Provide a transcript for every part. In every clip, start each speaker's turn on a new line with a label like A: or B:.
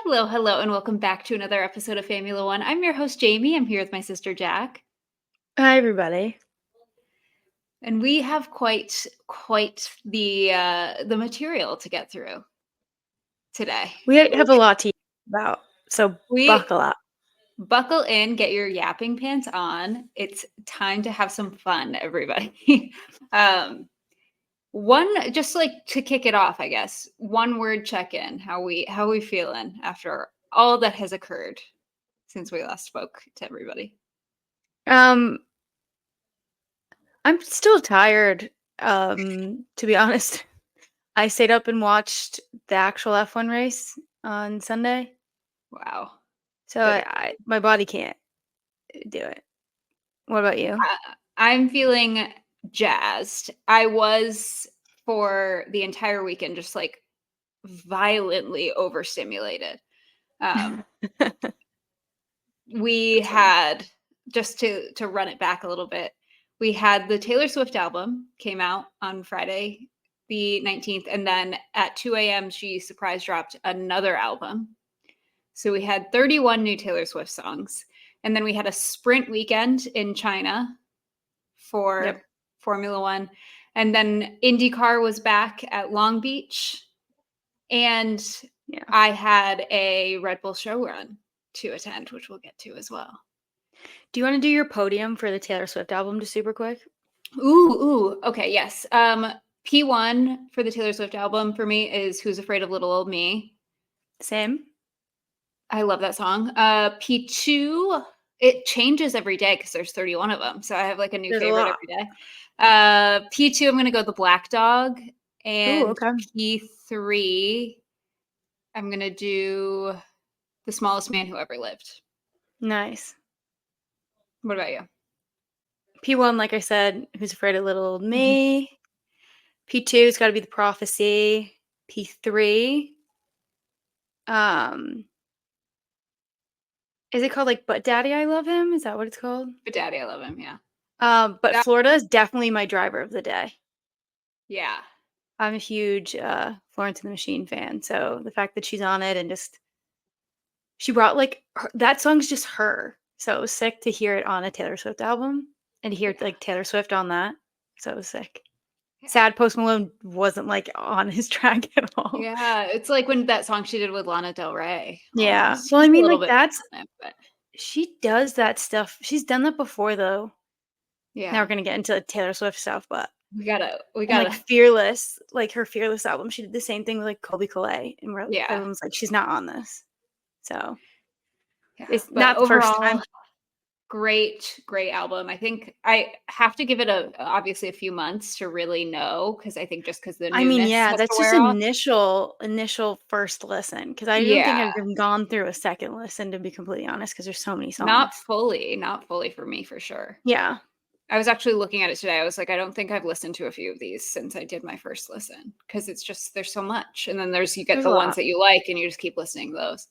A: Hello, and welcome back to another episode of Formula One. I'm your host, Jamie. I'm here with my sister, Jac,
B: Hi, everybody.
A: and we have quite the material to get through today.
B: We have a lot to talk about, so
A: We
B: buckle up.
A: buckle in, get your yapping pants on. It's time to have some fun, everybody. One just like to kick it off, I guess. One word check-in. How we feeling after all that has occurred since we last spoke to everybody?
B: I'm still tired, to be honest. I stayed up and watched the actual F1 race on Sunday,
A: Wow.
B: so my body can't do it. What about you?
A: I'm feeling jazzed. I was for the entire weekend just like violently overstimulated. We had just to run it back a little bit. We had the Taylor Swift album came out on Friday the 19th, and then at 2 a.m. she surprise dropped another album. So we had 31 new Taylor Swift songs, and then we had a sprint weekend in China for Formula One. And then IndyCar was back at Long Beach. And I had a Red Bull Showrun to attend, which we'll get to as well.
B: Do you want to do your podium for the Taylor Swift album just super quick?
A: Ooh. Okay, yes. P1 for the Taylor Swift album for me is Who's Afraid of Little Old Me.
B: Same.
A: I love that song. P2, it changes every day because there's 31 of them. So I have like a new favorite every day. P2, I'm going to go the Black Dog. And P3, I'm going to do The Smallest Man Who Ever Lived.
B: Nice.
A: What about you?
B: P1, like I said, Who's Afraid of Little Old Me. P2, it's got to be The Prophecy. P3, is it called like But Daddy I Love Him? Is that what it's called?
A: But Daddy I Love Him, yeah.
B: But Florida is definitely my driver of the day.
A: Yeah.
B: I'm a huge Florence and the Machine fan, so the fact that she's on it and just she brought like that song's just her. So it was sick to hear it on a Taylor Swift album and to hear like Taylor Swift on that. So it was sick. Yeah. Sad Post Malone wasn't like on his track at all.
A: Yeah, it's like when that song she did with Lana Del Rey.
B: Yeah. Almost. Well, I mean, like that's she does that stuff. She's done that before though. Yeah. Now we're gonna get into Taylor Swift stuff, but
A: we gotta
B: like Fearless, like her Fearless album. She did the same thing with like Colby Calais, and everyone's like, she's not on this. So it's not the first time.
A: Great album. I think I have to give it obviously a few months to really know because I think just because the newness
B: that's just initial first listen because I don't think I've even gone through a second listen to be completely honest because there's so many songs.
A: Not fully for me for sure.
B: Yeah.
A: I was actually looking at it today. I was like, I don't think I've listened to a few of these since I did my first listen because it's just there's so much, and then you get the ones that you like, and you just keep listening to those.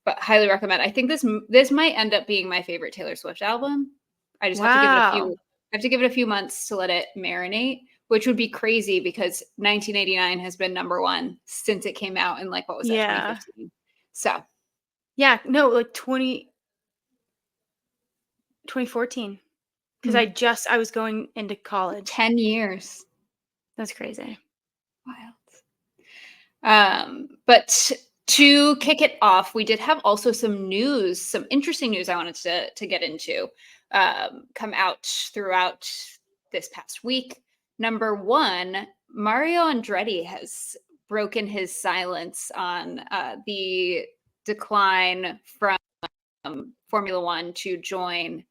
A: But highly recommend. I think this might end up being my favorite Taylor Swift album. I just have to give it a few months to let it marinate, which would be crazy because 1989 has been number one since it came out in like what was that 2015. So
B: yeah, no, like 2014. Because I was going into college.
A: 10 years.
B: That's crazy.
A: Wild. But to kick it off, we did have also some interesting news I wanted to get into come out throughout this past week. Number one, Mario Andretti has broken his silence on the decline from Formula One to join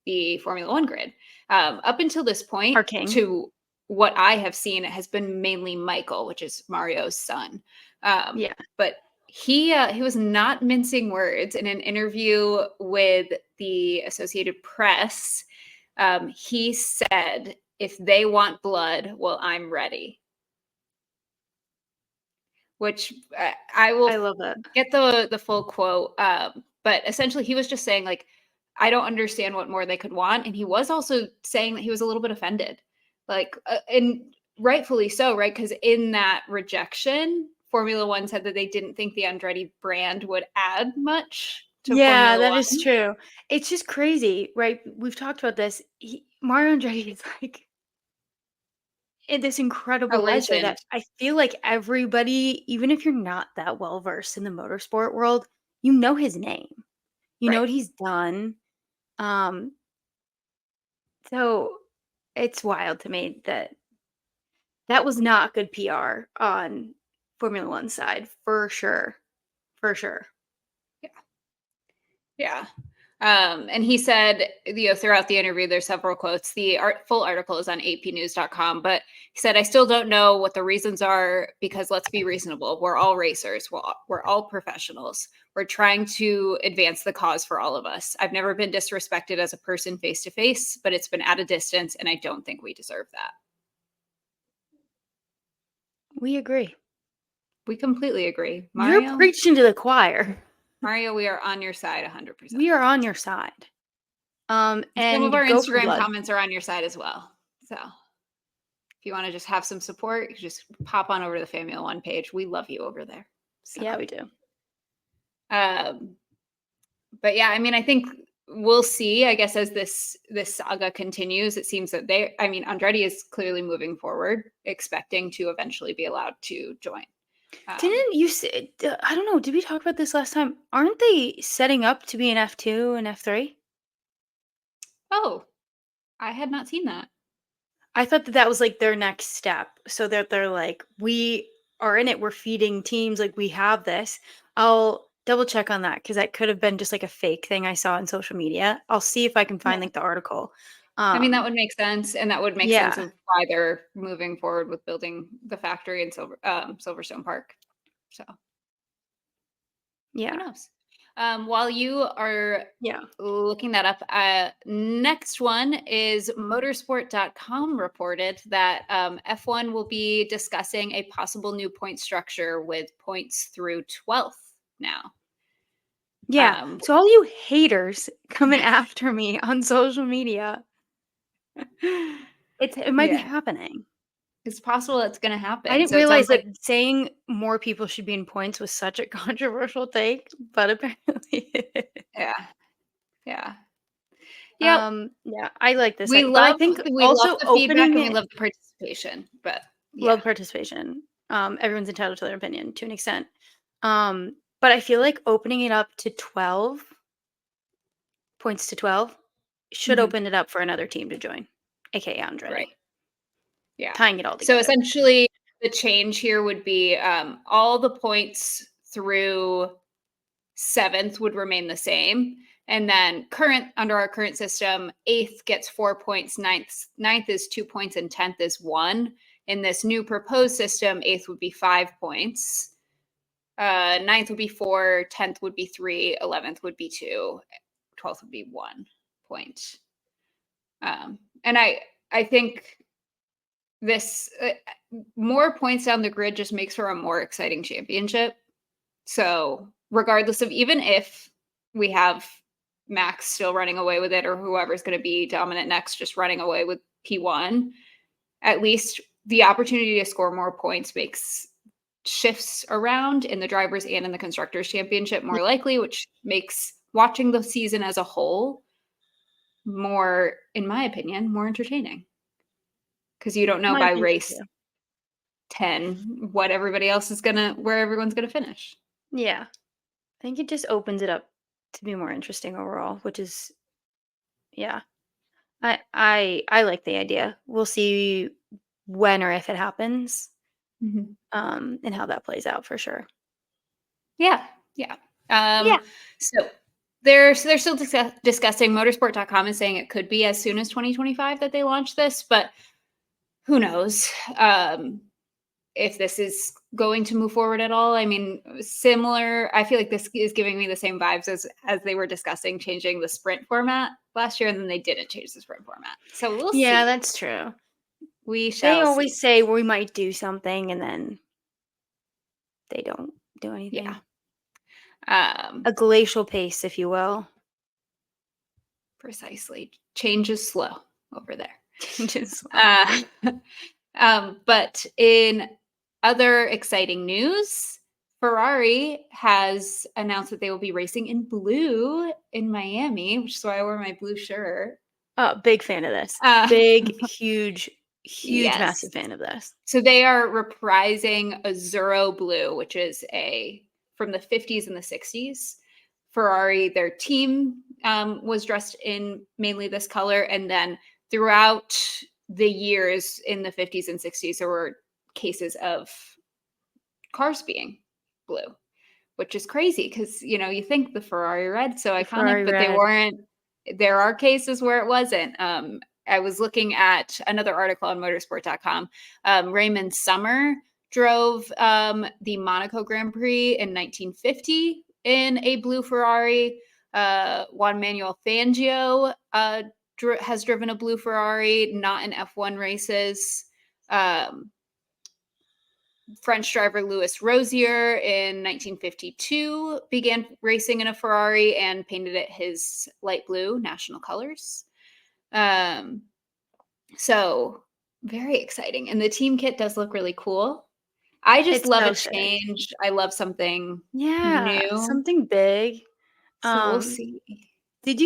A: the Formula One grid. Up until this point, to what I have seen, it has been mainly Michael, which is Mario's son. But he was not mincing words in an interview with the Associated Press. He said, "If they want blood, well, I'm ready." Which I
B: love that.
A: Get the full quote. But essentially, he was just saying like, I don't understand what more they could want. And he was also saying that he was a little bit offended, like, and rightfully so, right? Because in that rejection, Formula One said that they didn't think the Andretti brand would add much to
B: Yeah,
A: Formula
B: that is
A: One.
B: true. It's just crazy, right? We've talked about this. Mario Andretti is like this
A: A
B: incredible racer
A: legend.
B: that I feel like everybody, even if you're not that well versed in the motorsport world, you know his name. You know
A: Right.
B: what he's done. Um, so it's wild to me that that was not good PR on Formula One side for sure. For sure.
A: Yeah. Yeah. And he said, throughout the interview, there's several quotes. The full article is on apnews.com, but he said, I still don't know what the reasons are because let's be reasonable. We're all racers. We're all professionals. We're trying to advance the cause for all of us. I've never been disrespected as a person face to face, but it's been at a distance, and I don't think we deserve that.
B: We agree.
A: We completely agree.
B: You're
A: Mario,
B: preaching to the choir.
A: we are on your side 100%.
B: We are on your side.
A: Some of
B: And
A: our
B: go for
A: Instagram
B: blood.
A: comments are on your side as well. So if you want to just have some support, you just pop on over to the Formula One page. We love you over there. So,
B: Yeah, we do.
A: um, but yeah, I mean, I think we'll see. I guess as this saga continues, it seems that Andretti is clearly moving forward, expecting to eventually be allowed to join.
B: Didn't you say, I don't know, did we talk about this last time? Aren't they setting up to be an F2 and F3?
A: Oh, I had not seen that.
B: I thought that that was like their next step. So that they're like, we are in it. We're feeding teams. Like, we have this. I'll double check on that because that could have been just like a fake thing I saw on social media. I'll see if I can find
A: Yeah.
B: like the article.
A: I mean, that would make sense, and that would make sense
B: Yeah.
A: of why they're moving forward with building the factory in Silverstone Park. So who
B: Yeah.
A: knows? While you are
B: Yeah.
A: looking that up, next one is motorsport.com reported that F1 will be discussing a possible new point structure with points through 12th now.
B: Yeah.
A: Um,
B: So all you haters coming after me on social media, it might be
A: yeah,
B: happening.
A: it's possible that's going to
B: I
A: happen.
B: didn't
A: So it sounds
B: realize
A: like,
B: that saying more people should be in points was such a controversial take, but apparently
A: yeah, yeah. Yep.
B: yeah, I like this,
A: We
B: but I
A: love
B: think
A: we love
B: also
A: the feedback
B: opening
A: and we
B: it
A: love the participation, but yeah.
B: love participation. Everyone's entitled to their opinion to an extent. But I feel like opening it up to 12 points to 12 should
A: Mhm.
B: open it up for another team to join, aka
A: Right.
B: Andretti.
A: Yeah.
B: Tying it all
A: So
B: together.
A: essentially, the change here would be all the points through seventh would remain the same. And then under our current system, eighth gets 4 points, ninth is 2 points, and 10th is one. In this new proposed system, eighth would be 5 points. Ninth would be 4, 10th would be 3, 11th would be 2, 12th would be 1 point. And I think this more points down the grid just makes for a more exciting championship. So regardless of, even if we have Max still running away with it or whoever's going to be dominant next just running away with P1, at least the opportunity to score more points makes shifts around in the drivers and in the constructors championship more likely, which makes watching the season as a whole more, in my opinion, more entertaining because you don't know
B: My
A: by
B: opinion
A: race
B: too.
A: 10 what everybody else is gonna where everyone's gonna finish.
B: Yeah. I think it just opens it up to be more interesting overall, which is yeah. I like the idea. We'll see when or if it happens,
A: Mhm.
B: and how that plays out for sure.
A: Yeah, yeah.
B: Yeah.
A: So they're still discussing. Motorsport.com is saying it could be as soon as 2025 that they launch this, but who knows if this is going to move forward at all. I mean, similar. I feel like this is giving me the same vibes as they were discussing changing the sprint format last year, and then they didn't change the sprint format. So we'll
B: Yeah,
A: see.
B: that's true.
A: We
B: They
A: shall see.
B: always say we might do something and then they don't do
A: Yeah.
B: anything.
A: Um,
B: A glacial pace, if you will.
A: Precisely. Change is slow over there.
B: Changes slow.
A: Uh, but in Other exciting news, Ferrari has announced that they will be racing in blue in Miami, which is why I wore my blue shirt.
B: Oh, big fan of this.
A: Uh,
B: Big, huge, huge,
A: yes.
B: massive fan of this.
A: So they are reprising Azzurro Blue, which is from the 50s and the 60s. Ferrari, their team was dressed in mainly this color. And then throughout the years in the 50s and 60s, there were cases of cars being blue, which is crazy because, you think the Ferrari red, so
B: The
A: iconic,
B: Ferrari
A: but they
B: red.
A: weren't. There are cases where it wasn't. I was looking at another article on motorsport.com. Raymond Summer drove the Monaco Grand Prix in 1950 in a blue Ferrari. Juan Manuel Fangio has driven a blue Ferrari, not in F1 races. French driver Louis Rosier in 1952 began racing in a Ferrari and painted it his light blue national colors. So very exciting. And the team kit does look really cool. I just
B: It's
A: love
B: so
A: a
B: sick.
A: change. I love something
B: Yeah,
A: new.
B: something big.
A: So we'll
B: Um,
A: see.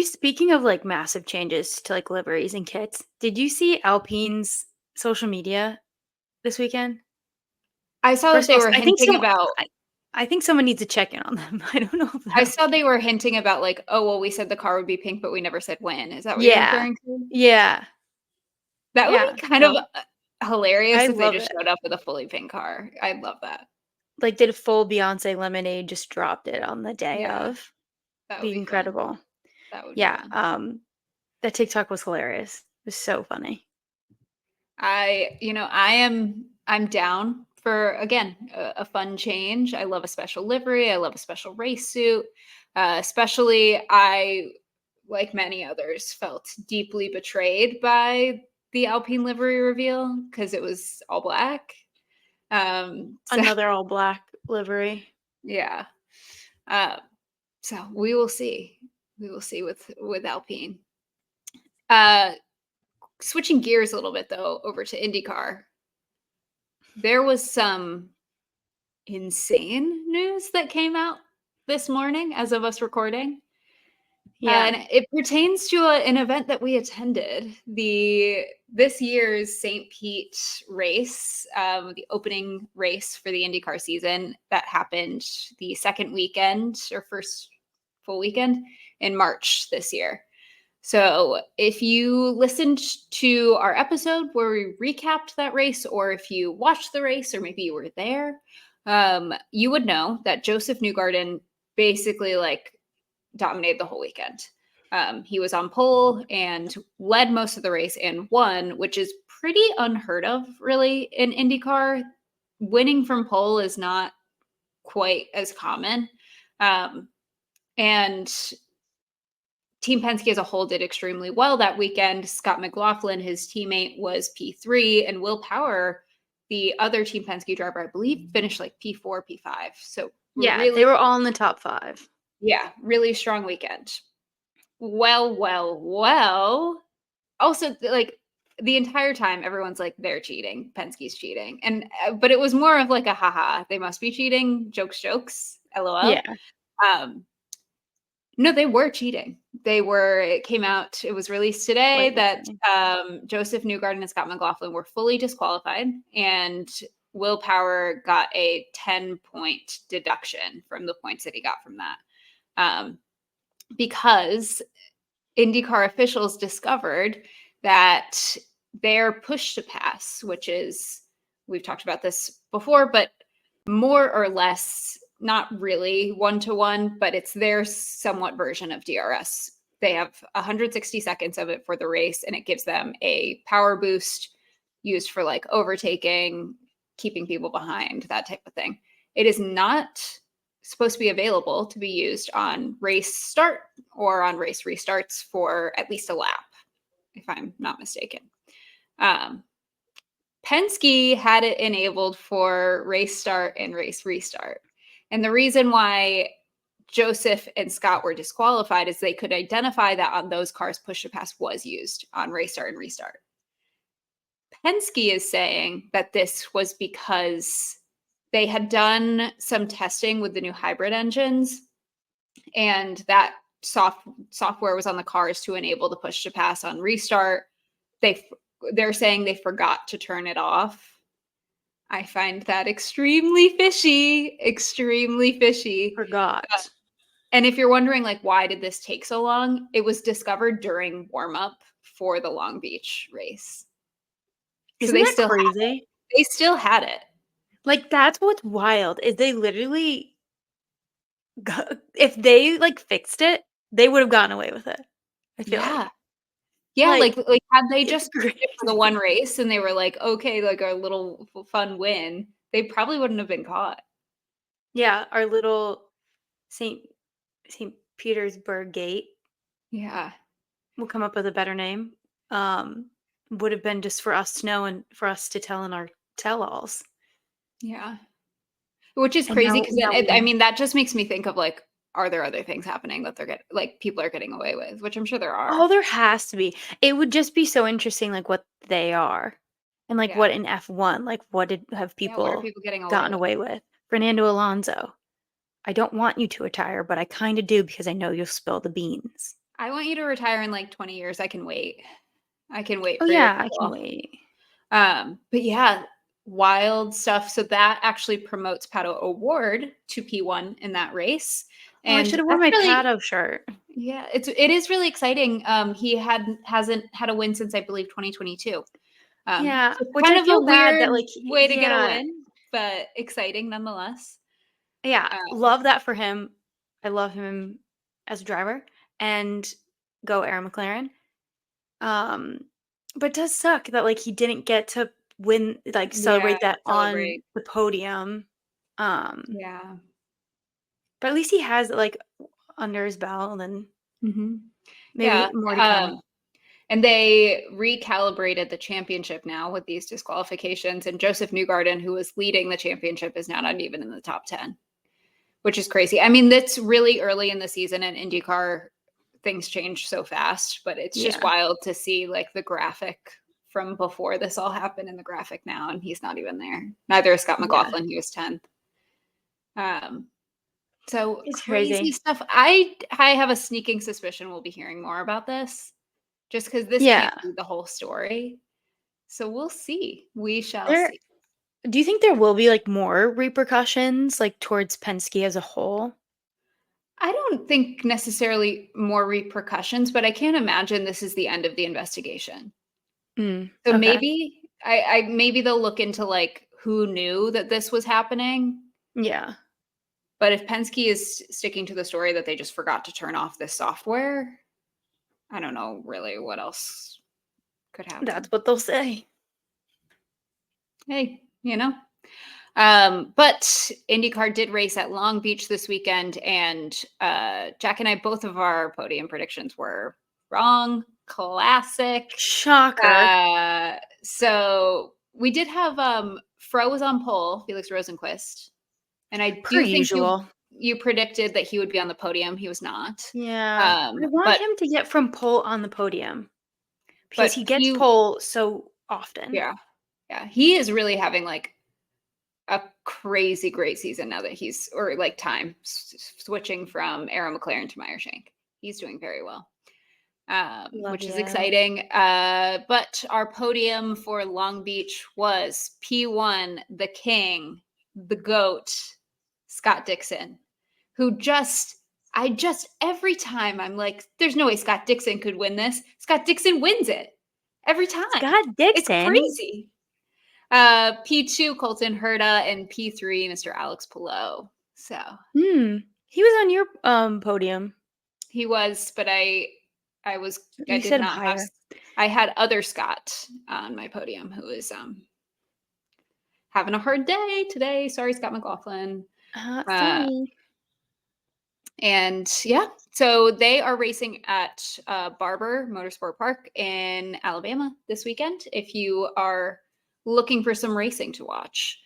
B: speaking of like massive changes to like liveries and kits, did you see Alpine's social media this weekend?
A: I saw that
B: First of
A: they
B: all,
A: were hinting about
B: I think someone needs to check in on them. I don't know if
A: I
B: they're
A: saw
B: okay.
A: they were hinting about like, oh well, we said the car would be pink, but we never said when. Is that what you're
B: Yeah.
A: referring to?
B: Yeah.
A: That would
B: Yeah.
A: be kind of
B: No,
A: hilarious
B: I
A: if they
B: love
A: just
B: it.
A: showed up with a fully pink car. I'd love that.
B: Like did a full Beyonce Lemonade, just dropped it on the day
A: Yeah,
B: of.
A: that would
B: Be
A: be fun.
B: incredible.
A: That would be
B: Yeah.
A: fun.
B: That TikTok was hilarious. It was so funny.
A: I'm down for again a fun change. I love a special livery. I love a special race suit. Especially, I like many others felt deeply betrayed by the Alpine livery reveal because it was all black. So
B: Another all black livery.
A: yeah. Uh, so we will see. We will see with Alpine. Uh, Switching gears a little bit though, over to IndyCar. There was some insane news that came out this morning as of us recording.
B: Yeah.
A: And it pertains to an event that we attended, the this year's St. Pete race, the opening race for the IndyCar season that happened the second weekend or first full weekend in March this year. So if you listened to our episode where we recapped that race, or if you watched the race, or maybe you were there, you would know that Joseph Newgarden basically like dominated the whole weekend. He was on pole and led most of the race and won, which is pretty unheard of, really, in IndyCar. Winning from pole is not quite as common. And Team Penske as a whole did extremely well that weekend. Scott McLaughlin, his teammate, was P3, and Will Power, the other Team Penske driver, I believe, finished like P4, P5. So
B: Yeah, they
A: really,
B: were all in the top 5.
A: yeah, really strong weekend. Well. Also, like the entire time, everyone's like, they're cheating. Penske's cheating. And, but it was more of like a haha, they must be cheating. Jokes, LOL.
B: Yeah,
A: Um, No, they were cheating. It came out, it was released today
B: quite
A: that
B: literally.
A: Joseph Newgarden and Scott McLaughlin were fully disqualified, and Will Power got a 10-point deduction from the points that he got from that. Because IndyCar officials discovered that their push to pass, which is, we've talked about this before, but more or less, not really one-to-one, but it's their somewhat version of DRS. They have 160 seconds of it for the race, and it gives them a power boost used for like overtaking, keeping people behind, that type of thing. It is not supposed to be available to be used on race start or on race restarts for at least a lap, if I'm not mistaken. Penske had it enabled for race start and race restart. And the reason why Joseph and Scott were disqualified is they could identify that on those cars, push to pass was used on race start and restart. Penske is saying that this was because they had done some testing with the new hybrid engines, and that software was on the cars to enable the push to pass on restart. They're saying they forgot to turn it off. I find that extremely fishy, extremely fishy.
B: Forgot.
A: And if you're wondering, like, why did this take so long? It was discovered during warm up for the Long Beach race. So
B: Isn't
A: they
B: that
A: still had it.
B: crazy?
A: They still had it.
B: Like, that's what's wild is they literally if they, like, fixed it, they would have gotten away with it, I feel
A: Yeah.
B: like.
A: Yeah,
B: Like,
A: like, had they
B: it's
A: just fixed it for the one
B: crazy.
A: race and they were like, "Okay, like, a little fun win," they probably wouldn't have been caught.
B: Yeah, our little Saint Saint Petersburg Gate,
A: Yeah.
B: we'll come up with a better name, um, would have been just for us to know and for us to tell in our tell-alls.
A: Yeah. Which is
B: And
A: crazy
B: now
A: because
B: now we
A: I
B: know.
A: mean, that just makes me think of, like, are there other things happening that people are getting away with, which I'm sure there are.
B: Oh, there has to be. It would just be so interesting, like, what they are, and, like,
A: Yeah.
B: what in F1, like, what did have
A: Yeah, what are
B: people
A: people getting away
B: gotten
A: with?
B: away with? Fernando Alonso, "I don't want you to retire, but I kinda do because I know you'll spill the beans."
A: I want you to retire in, like, 20 years, I can wait. I can wait
B: "Oh,
A: for your
B: yeah, I can
A: call.
B: wait."
A: But yeah, wild stuff. So that actually promotes Pato O'Ward to P1 in that race,
B: "Oh, I
A: and
B: should've worn
A: that's
B: my
A: really
B: Pato shirt."
A: yeah, it is really exciting. He hasn't had a win since I believe 2022.
B: Yeah,
A: So
B: which
A: kind
B: I
A: of a
B: feel bad
A: weird
B: that, like
A: way to get a
B: yeah,
A: win, but exciting nonetheless.
B: yeah,
A: Um,
B: love that for him. I love him as a driver, and go Aaron McLaren. Um, but it does suck that, like, he didn't get to win like,
A: yeah,
B: celebrate that on
A: celebrate.
B: the podium. Um,
A: Yeah.
B: but at least he has it, like, under his belt, and
A: Hmm.
B: maybe
A: Yeah.
B: more to
A: Um,
B: come.
A: and they recalibrated the championship now with these disqualifications. And Joseph Newgarden, who was leading the championship, is now not even in the top 10, which is crazy. I mean, that's really early in the season, and IndyCar things change so fast, but it's just
B: Yeah,
A: wild to see like the graphic from before this all happened in the graphic now, and he's not even there. Neither is Scott
B: yeah.
A: McLaughlin, he was 10th. Um, so
B: It's
A: crazy
B: crazy.
A: stuff. I have a sneaking suspicion we'll be hearing more about this just because this
B: Yeah.
A: can't be the whole story. So we'll see. We shall
B: There
A: see.
B: do you think there will be, like, more repercussions, like, towards Penske as a whole?
A: I don't think necessarily more repercussions, but I can't imagine this is the end of the investigation.
B: Mm,
A: So
B: okay.
A: maybe I maybe they'll look into like who knew that this was happening.
B: Yeah.
A: But if Penske is sticking to the story that they just forgot to turn off this software, I don't know really what else could
B: That's
A: happen.
B: what they'll say.
A: Hey, but IndyCar did race at Long Beach this weekend, and Jack and I, both of our podium predictions were wrong. Classic.
B: Shocker,
A: So we did have Fro was on pole, Felix Rosenquist, and I
B: per
A: do think
B: usual.
A: you predicted that he would be on the podium. He was not.
B: Yeah. I want
A: But
B: him to get from pole on the podium because
A: but
B: he gets
A: he
B: pole so often.
A: yeah, yeah, he is really having like a crazy great season now that he's or like time switching from Arrow McLaren to Meyershank. He's doing very well.
B: Love
A: Which
B: the
A: is
B: arrow.
A: exciting. But our podium for Long Beach was P1, the king, the goat, Scott Dixon, who every time I'm like, there's no way Scott Dixon could win this. Scott Dixon wins it every time.
B: Scott
A: It's
B: Dixon?
A: crazy. P2, Colton Herta, and P3, Mr. Alex Pillow. So
B: Hmm. He was on your, podium.
A: he was, but I
B: You
A: did
B: said
A: not have
B: higher.
A: I had other Scott on my podium who is having a hard day today. Sorry, Scott McLaughlin. Uh
B: Sorry.
A: and yeah, so they are racing at Barber Motorsport Park in Alabama this weekend if you are looking for some racing to watch.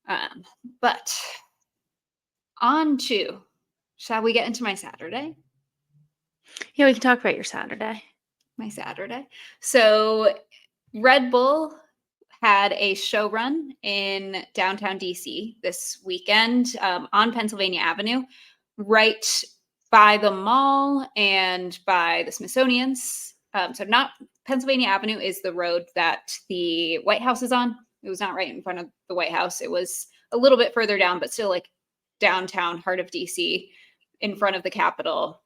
A: Um, but on to shall we get into my Saturday?
B: Yeah, we can talk about your Saturday.
A: My Saturday. So Red Bull had a show run in downtown DC this weekend on Pennsylvania Avenue, right by the mall and by the Smithsonian's. So not Pennsylvania Avenue is the road that the White House is on. It was not right in front of the White House. It was a little bit further down, but still like downtown heart of DC, in front of the Capitol,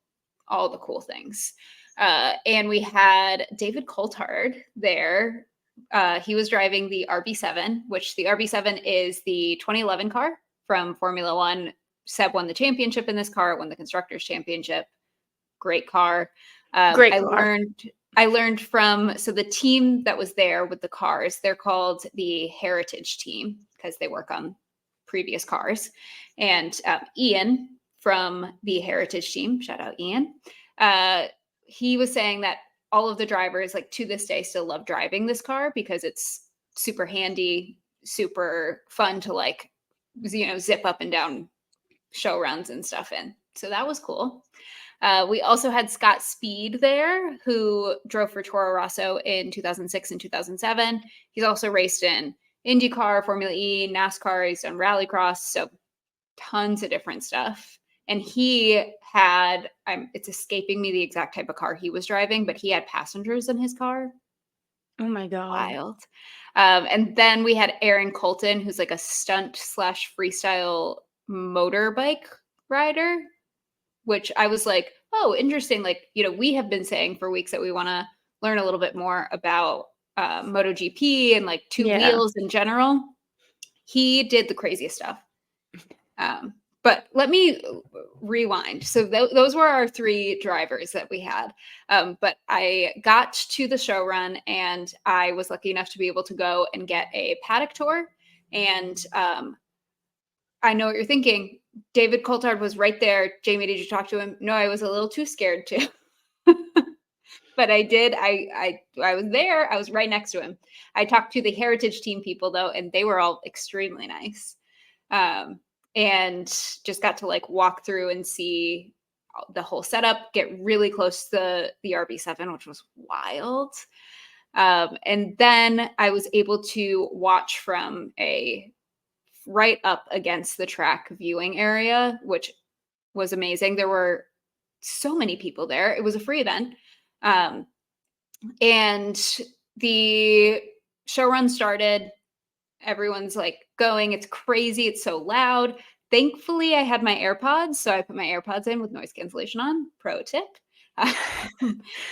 A: all the cool things. And we had David Coulthard there. He was driving the RB7, which the RB7 is the 2011 car from Formula One. Seb won the championship in this car, won the Constructors' Championship. Great car.
B: Great car.
A: I learned from, so the team that was there with the cars, they're called the Heritage Team because they work on previous cars. And Ian from the Heritage Team, shout out Ian, he was saying that all of the drivers, like to this day, still love driving this car because it's super handy, super fun to like, zip up and down show runs and stuff in. So that was cool. We also had Scott Speed there, who drove for Toro Rosso in 2006 and 2007. He's also raced in IndyCar, Formula E, NASCAR. He's done Rallycross, so tons of different stuff. And he had, it's escaping me the exact type of car he was driving, but he had passengers in his car.
B: Oh my God.
A: Wild. And then we had Aaron Colton, who's like a stunt / freestyle motorbike rider, which I was like, oh, interesting. Like, we have been saying for weeks that we want to learn a little bit more about MotoGP and like two wheels in general. He did the craziest stuff. But let me rewind. So those were our 3 drivers that we had. But I got to the show run and I was lucky enough to be able to go and get a paddock tour. And I know what you're thinking. David Coulthard was right there. Jamie, did you talk to him? No, I was a little too scared to. But I did. I was there. I was right next to him. I talked to the Heritage Team people, though, and they were all extremely nice. And just got to like walk through and see the whole setup, get really close to the RB7, which was wild. And then I was able to watch from a right up against the track viewing area, which was amazing. There were so many people there. It was a free event. And the show run started. Everyone's like going. It's crazy. It's so loud. Thankfully, I had my AirPods. So I put my AirPods in with noise cancellation on. Pro tip. And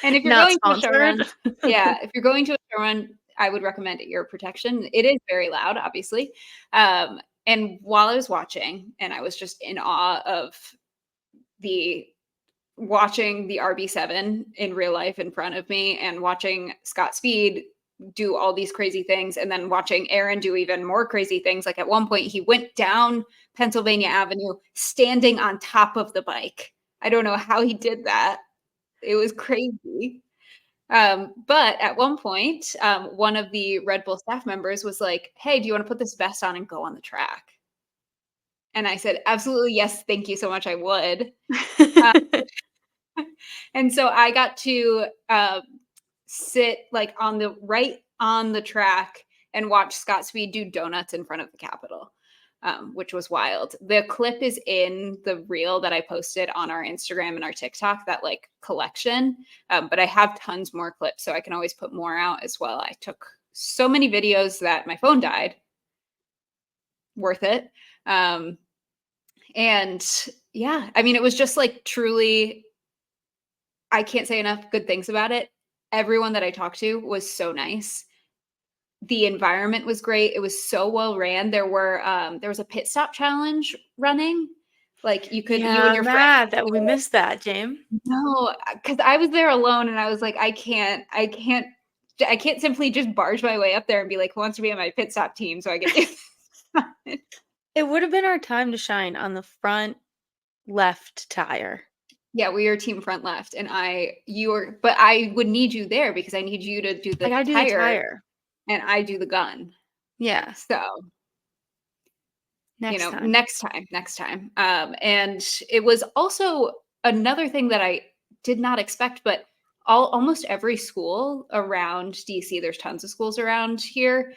A: if you're
B: Not
A: going to a show run,
B: sponsored.
A: if you're going to a show run, I would recommend ear protection. It is very loud, obviously. And while I was watching, and I was just in awe of watching the RB7 in real life in front of me and watching Scott Speed do all these crazy things, and then watching Aaron do even more crazy things. Like at one point, he went down Pennsylvania Avenue standing on top of the bike. I don't know how he did that. It was crazy. But at one point, one of the Red Bull staff members was like, hey, do you want to put this vest on and go on the track? And I said, absolutely, yes, thank you so much, I would. And so I got to sit like on the track and watch Scott Speed do donuts in front of the Capitol, which was wild. The clip is in the reel that I posted on our Instagram and our TikTok, that like collection. But I have tons more clips, so I can always put more out as well. I took so many videos that my phone died. Worth it. And yeah, I mean, it was just like truly, I can't say enough good things about it. Everyone that I talked to was so nice. The environment was great. It was so well ran. There was a pit stop challenge running. Like you and your friend.
B: That we missed that, James.
A: No, because I was there alone and I was like, I can't simply just barge my way up there and be like, who wants to be on my pit stop team so I get
B: It would have been our time to shine on the front left tire.
A: Yeah, we are team front left, and but I would need you there because I need you to do the tire, and I do the gun.
B: Yeah.
A: So, next time. And it was also another thing that I did not expect, but almost every school around DC, there's tons of schools around here,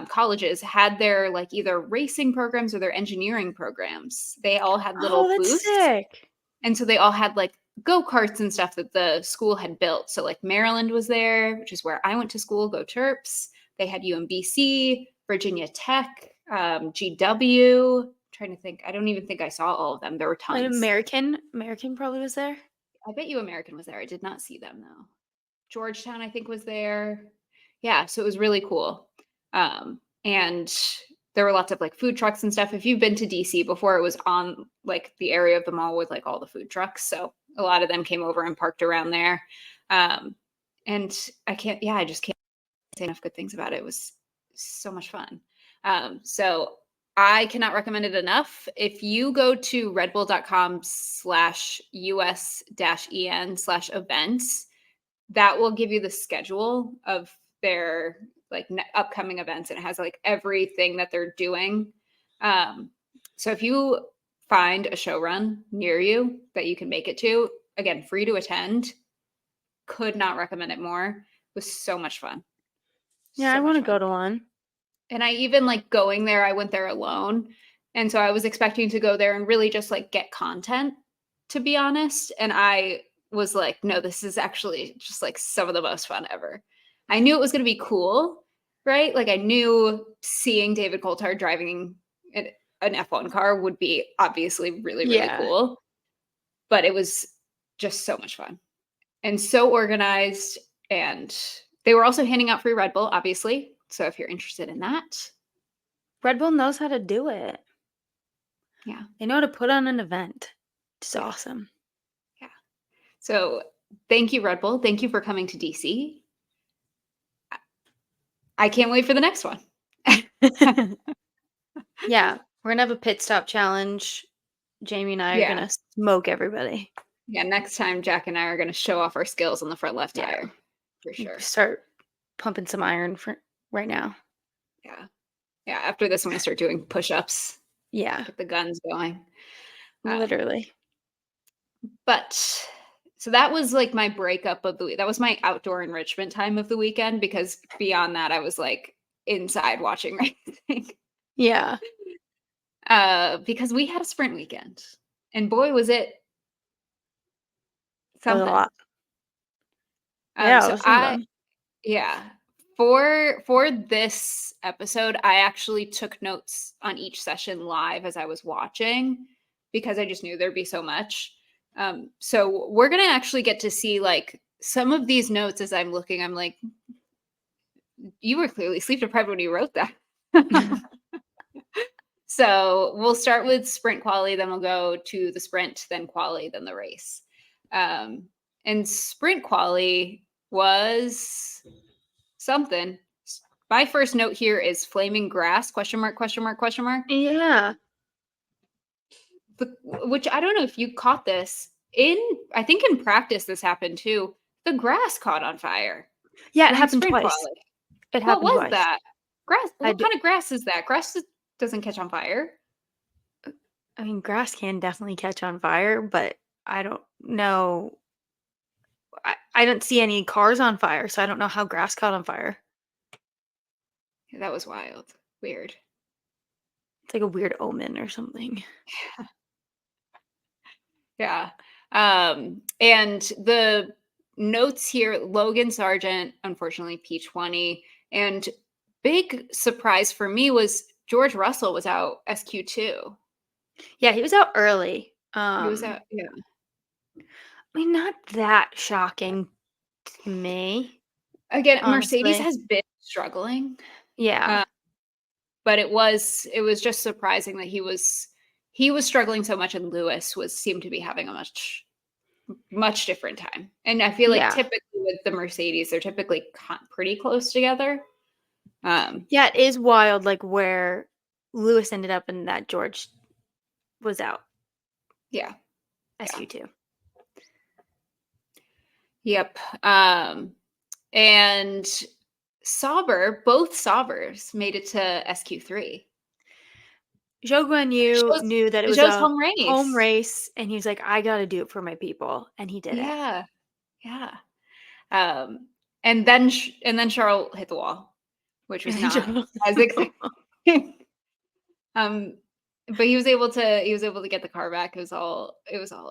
A: colleges had their like either racing programs or their engineering programs. They all had
B: Oh,
A: little
B: that's
A: booths.
B: sick.
A: And so they all had like go-karts and stuff that the school had built. So like Maryland was there, which is where I went to school, go Terps. They had UMBC, Virginia Tech, GW. Trying to think. I don't even think I saw all of them. There were
B: An
A: tons.
B: American probably was there.
A: I bet you American was there. I did not see them though. Georgetown, I think, was there. Yeah, so it was really cool. And there were lots of like food trucks and stuff. If you've been to DC before, it was on like the area of the mall with like all the food trucks. So a lot of them came over and parked around there. And I just can't say enough good things about it. It was so much fun. So I cannot recommend it enough. If you go to redbull.com/US-EN/events, that will give you the schedule of their like upcoming events, and it has like everything that they're doing. So if you find a showrun near you that you can make it to, again, free to attend, could not recommend it more. It was so much fun.
B: Yeah,
A: So
B: I
A: much
B: want to
A: fun.
B: go to one.
A: And I even like going there, I went there alone. And so I was expecting to go there and really just like get content, to be honest. And I was like, no, this is actually just like some of the most fun ever. I knew it was going to be cool, right? Like I knew seeing David Coulthard driving an F1 car would be obviously really, really
B: Yeah.
A: cool. But it was just so much fun and so organized. And they were also handing out free Red Bull, obviously. So if you're interested in that,
B: Red Bull knows how to do it.
A: yeah.
B: They know how to put on an event. It's
A: Yeah.
B: awesome.
A: Yeah. So thank you, Red Bull. Thank you for coming to DC. I can't wait for the next one.
B: Yeah, we're gonna have a pit stop challenge. Jamie and I are gonna smoke everybody.
A: Yeah, next time Jack and I are going to show off our skills on the front left
B: Yeah.
A: tire. For sure.
B: Start pumping some iron for right now.
A: Yeah. Yeah, after this I'm going to start doing push-ups.
B: Yeah,
A: Get the guns going.
B: literally.
A: But so that was like my breakup of the week. That was my outdoor enrichment time of the weekend, because beyond that I was like inside watching racing.
B: Yeah.
A: Because we had a sprint weekend. And boy was it
B: That was a
A: something.
B: lot. Yeah, it
A: So
B: was something.
A: for this episode, I actually took notes on each session live as I was watching, because I just knew there'd be so much. So we're gonna actually get to see like some of these notes as I'm looking. I'm like, you were clearly sleep deprived when you wrote that. So we'll start with sprint quali, then we'll go to the sprint, then quali, then the race. And sprint quali was something. My first note here is flaming grass, question mark, question mark, question mark.
B: Yeah.
A: Which I don't know if you caught this. I think in practice this happened too. The grass caught on fire.
B: Yeah, it
A: during
B: happened
A: sprint
B: twice.
A: quali.
B: It
A: What
B: happened
A: was
B: twice.
A: that? Grass?
B: I
A: What kind of grass is that? Grass doesn't catch on fire.
B: I mean, grass can definitely catch on fire, but I don't know. I don't see any cars on fire, so I don't know how grass caught on fire.
A: Yeah, that was wild. Weird.
B: It's like a weird omen or something.
A: Yeah. And the notes here, Logan Sargent, unfortunately P20. And big surprise for me was George Russell was out SQ2.
B: Yeah, he was out early.
A: He was out, yeah.
B: I mean, not that shocking to me.
A: Again, Mercedes
B: Honestly.
A: has been struggling.
B: Yeah.
A: But it was just surprising that he was struggling so much, and Lewis seemed to be having a much different time. And I feel like typically with the Mercedes, they're typically pretty close together.
B: Yeah, it is wild, like where Lewis ended up and that George was out.
A: Yeah.
B: SQ2.
A: Yep. And both Saubers made it to SQ3.
B: Zhou Guan Yu knew that it was
A: Zhou's
B: a
A: home race,
B: and he was like, I got to do it for my people. And he did it.
A: Yeah. Yeah. And then Charles hit the wall, which was not as exciting. But he was able to get the car back. It was all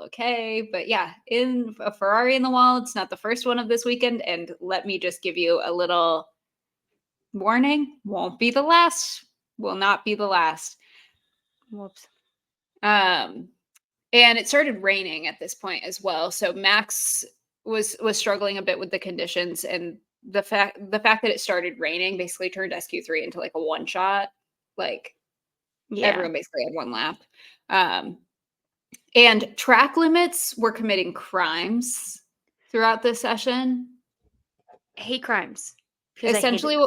A: okay. But yeah, in a Ferrari in the wall, it's not the first one of this weekend. And let me just give you a little warning: won't be the last. Will not be the last.
B: Whoops.
A: And it started raining at this point as well. So Max was struggling a bit with the conditions, and the fact that it started raining basically turned SQ3 into like a one shot. Like
B: Yeah.
A: everyone basically had one lap. And track limits were committing crimes throughout this session.
B: Hate crimes.
A: Essentially,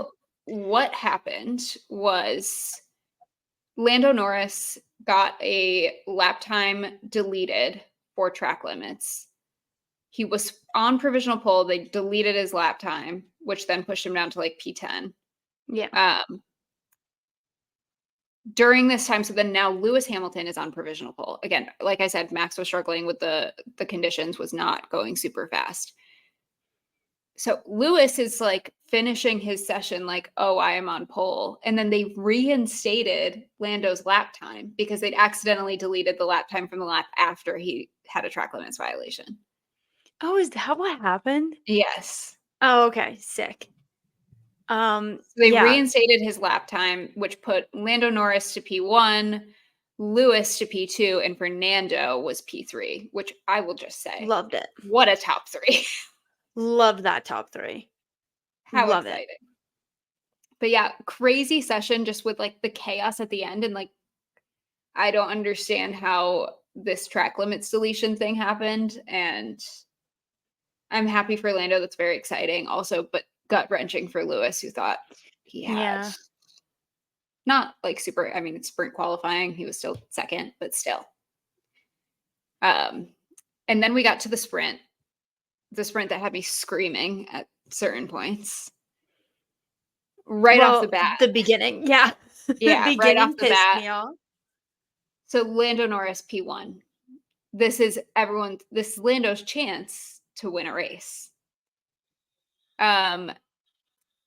A: what happened was Lando Norris got a lap time deleted for track limits. He was on provisional pole. They deleted his lap time, which then pushed him down to like P10.
B: Yeah.
A: During this time, so then now Lewis Hamilton is on provisional pole. Again, like I said, Max was struggling with the conditions, was not going super fast. So Lewis is like finishing his session like, oh, I am on pole. And then they reinstated Lando's lap time because they'd accidentally deleted the lap time from the lap after he had a track limits violation.
B: Oh, is that what happened?
A: Yes.
B: Oh, okay. Sick.
A: So they reinstated his lap time, which put Lando Norris to P1, Lewis to P2, and Fernando was P3, which I will just say,
B: loved it.
A: What a top three.
B: Loved that top three.
A: How exciting. But yeah, crazy session just with like the chaos at the end. And like, I don't understand how this track limits deletion thing happened. And I'm happy for Lando. That's very exciting also, but gut wrenching for Lewis, who thought he had not like super, I mean, it's sprint qualifying. He was still second, but still. And then we got to the sprint that had me screaming at certain points. Off the bat.
B: The beginning. Yeah.
A: Yeah,
B: the beginning
A: right off the
B: pissed
A: bat.
B: me off.
A: So Lando Norris P1. This is Lando's chance to win a race.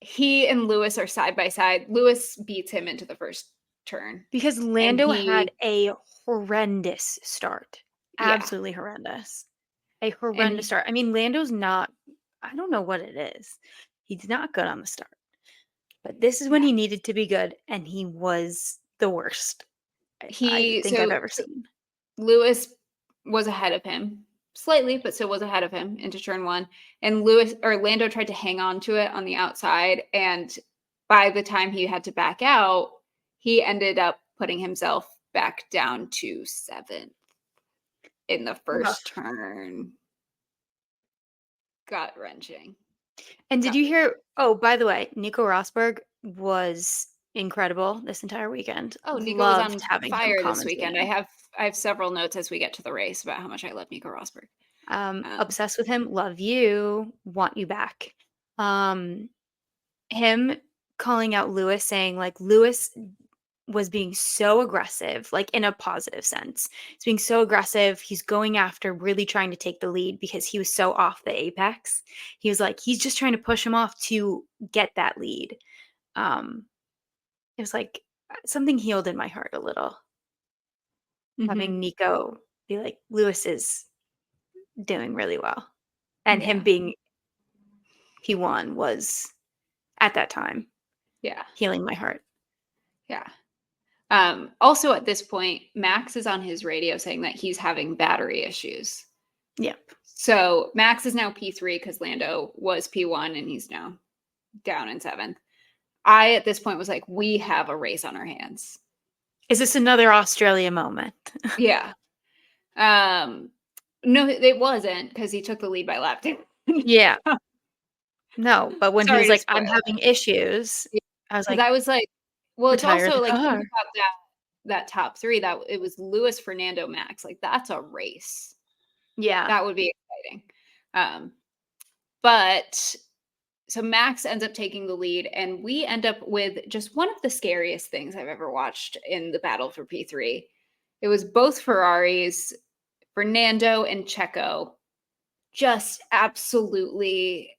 A: He and Lewis are side by side. Lewis beats him into the first turn.
B: Because Lando had a horrendous start. Absolutely horrendous. A horrendous start. I mean, Lando's not, I don't know what it is. He's not good on the start. But this is when he needed to be good, and he was the worst I think I've ever seen.
A: Lewis was ahead of him. Slightly, but still was ahead of him into turn one. And Lando tried to hang on to it on the outside. And by the time he had to back out, he ended up putting himself back down to 7th in the first turn. Gut wrenching.
B: And did you hear? Oh, by the way, Nico Rosberg was incredible this entire weekend.
A: Oh, Nico was on fire this weekend. I have several notes as we get to the race about how much I love Nico Rosberg.
B: Obsessed with him. Love you. Want you back. Him calling out Lewis, saying like Lewis was being so aggressive, like in a positive sense. He's being so aggressive. He's going after, really trying to take the lead because he was so off the apex. He was like, he's just trying to push him off to get that lead. It was like something healed in my heart a little. Having Nico be like, Lewis is doing really well. And him being P1 was, at that time, healing my heart.
A: Yeah. Also at this point, Max is on his radio saying that he's having battery issues.
B: Yep.
A: So Max is now P3 because Lando was P1 and he's now down in 7th. I, at this point, was like, we have a race on our hands.
B: Is this another Australia moment?
A: Yeah. No, it wasn't because he took the lead by lap.
B: Yeah. No, but when he was like, I'm having issues, I was like,
A: well, it's also like, think about that top three, that it was Lewis, Fernando, Max. Like, that's a race.
B: Yeah.
A: That would be exciting. But so Max ends up taking the lead, and we end up with just one of the scariest things I've ever watched in the battle for P3. It was both Ferraris, Fernando and Checo, just absolutely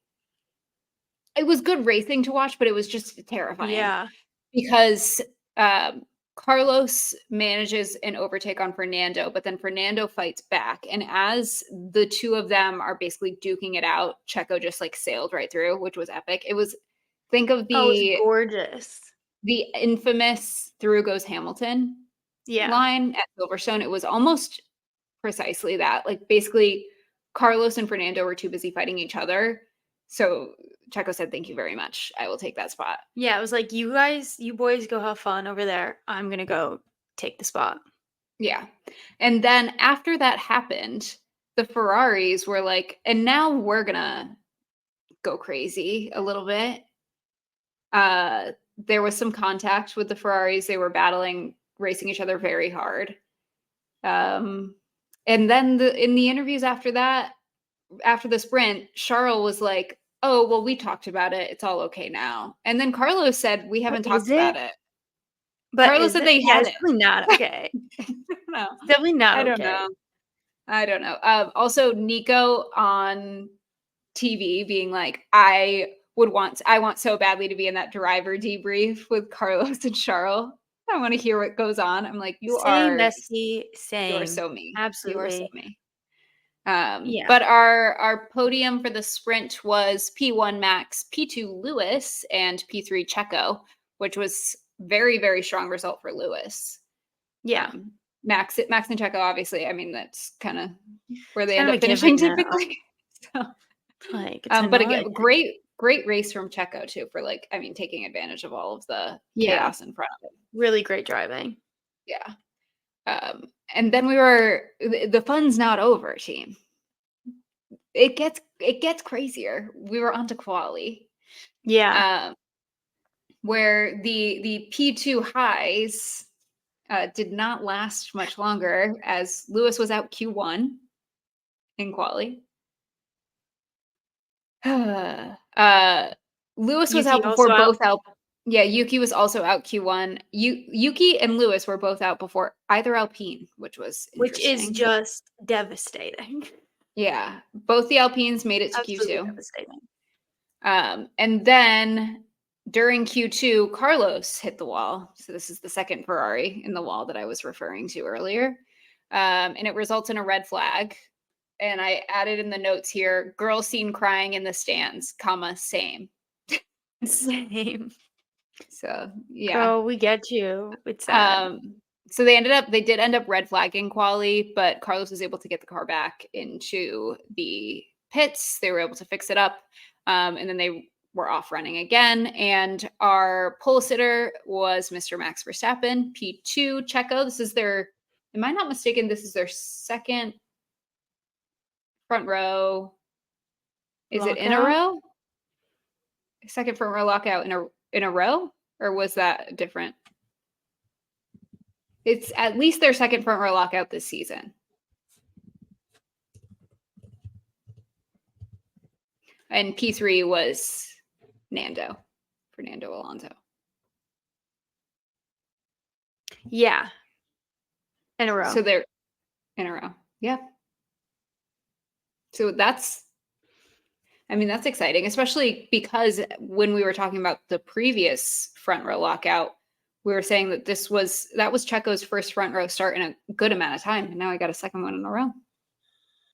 A: it was good racing to watch, but it was just terrifying
B: Yeah.
A: because, um, Carlos manages an overtake on Fernando, but then Fernando fights back, and as the 2 of them are basically duking it out, Checo just, like, sailed right through, which was epic. It was think of
B: Oh, it's
A: the
B: gorgeous.
A: infamous "Through goes Hamilton"
B: Yeah.
A: line at Silverstone. It was almost precisely that. Like, basically, Carlos and Fernando were too busy fighting each other, so Checo said, "Thank you very much. I will take that spot."
B: Yeah, it was like, you boys go have fun over there. I'm gonna go take the spot."
A: Yeah. And then after that happened, the Ferraris were like, "And now we're gonna go crazy a little bit." There was some contact with the Ferraris. They were battling, racing each other very hard. Um, and then in the interviews after that, after the sprint, Charles was like, "Oh, well, we talked about it. It's all okay now." And then Carlos said, "We
B: But
A: haven't
B: is
A: talked
B: it?
A: about it."
B: But
A: Carlos
B: is
A: said
B: it?
A: they
B: Yeah, it's
A: hadn't.
B: definitely not okay.
A: I don't know.
B: It's definitely not
A: I don't
B: okay.
A: know. I don't know. Also, Nico on TV being like, I want so badly to be in that driver debrief with Carlos and Charles. I want to hear what goes on." I'm like,
B: Same, bestie,
A: you are
B: same.
A: so me. You are so
B: Absolutely.
A: me.
B: Yeah.
A: But our podium for the sprint was P1 Max, P2 Lewis, and P3 Checo, which was very, very strong result for Lewis.
B: Yeah.
A: Um, Max and Checo, obviously, I mean, that's kind of where
B: It's
A: they
B: kind
A: end
B: of a
A: up finishing
B: given now.
A: typically. So,
B: Like, it's
A: but
B: annoying.
A: again, great race from Checo too for like, I mean, taking advantage of all of the
B: Yeah.
A: chaos in front of him.
B: Really great driving.
A: Yeah. And then the fun's not over, team. It gets crazier. We were on to quali,
B: Yeah.
A: um, where the P2 highs did not last much longer as Lewis was out Q1 in quali. uh, Lewis was
B: Yuki
A: out before
B: also out,
A: both Al. Yeah, Yuki was also out Q1. Yuki and Lewis were both out before either Alpine, which was
B: which is
A: interesting.
B: just devastating.
A: Yeah, both the Alpines made it to
B: Absolutely
A: Q2.
B: devastating.
A: And then during Q2, Carlos hit the wall. So this is the second Ferrari in the wall that I was referring to earlier. And it results in a red flag. And I added in the notes here, girl seen crying in the stands, comma, same.
B: Same.
A: So yeah.
B: Girl, we get you. It's sad.
A: Um, so they did end up red flagging quali, but Carlos was able to get the car back into the pits. They were able to fix it up. And then they were off running again. And our pole sitter was Mr. Max Verstappen, P2 Checo. This is their, am I not mistaken? This is their second front row. Is it in a
B: Lockout?
A: row? Second front row lockout in a row? Or was that different? It's at least their second front row lockout this season. And P3 was Fernando Alonso.
B: Yeah. In a row.
A: So they're in a row. Yeah. So that's exciting, especially because when we were talking about the previous front row lockout, we were saying that that was Checo's first front row start in a good amount of time. And now I got a second one in a row.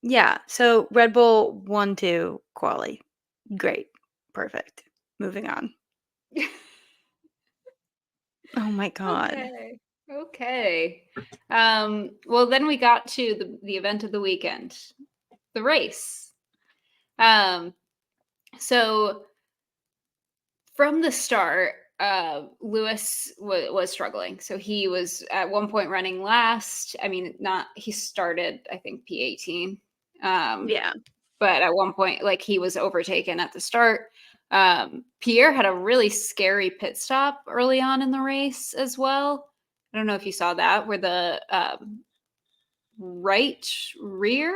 B: Yeah. So Red Bull 1-2 quali. Great. Perfect. Moving on. Oh my god.
A: Okay. Well, then we got to the event of the weekend, the race. So from the start, Lewis was struggling. So he was at one point running last. I mean, he started, I think, P18.
B: Yeah.
A: But at one point, like, he was overtaken at the start. Pierre had a really scary pit stop early on in the race as well. I don't know if you saw that, where the right rear,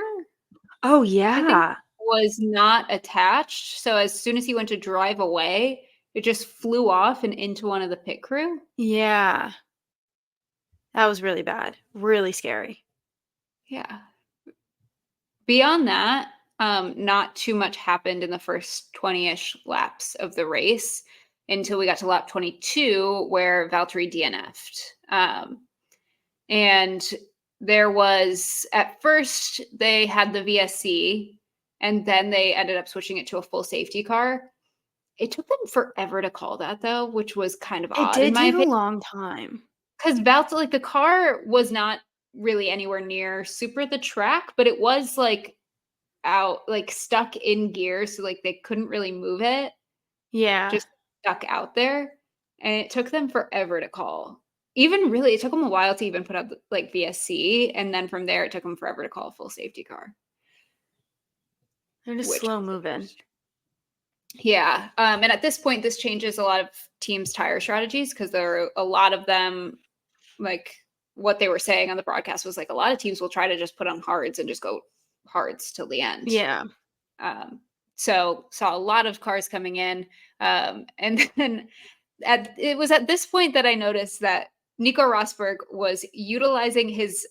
B: Oh
A: I think,
B: yeah.
A: was not attached. So as soon as he went to drive away, it just flew off and into one of the pit crew.
B: Yeah. That was really bad. Really scary.
A: Yeah. Beyond that, not too much happened in the first 20-ish laps of the race until we got to lap 22, where Valtteri DNF'd. And there was, at first, they had the VSC, and then they ended up switching it to a full safety car. It took them forever to call that, though, which was kind of
B: It
A: odd in
B: did
A: my
B: take a
A: opinion.
B: long time.
A: Because Valtteri, like, the car was not really anywhere near super the track, but it was like out, like stuck in gear, so like they couldn't really move it,
B: Yeah.
A: just stuck out there, and it took them forever to call. Even really, it took them a while to even put up like VSC, and then from there, it took them forever to call a full safety car.
B: They're just
A: Which
B: slow
A: was
B: moving.
A: interesting. Yeah, and at this point, this changes a lot of teams' tire strategies because there are a lot of them. Like what they were saying on the broadcast was like a lot of teams will try to just put on hards and just go hards till the end.
B: Yeah.
A: So saw a lot of cars coming in, and then it was at this point that I noticed that Nico Rosberg was utilizing his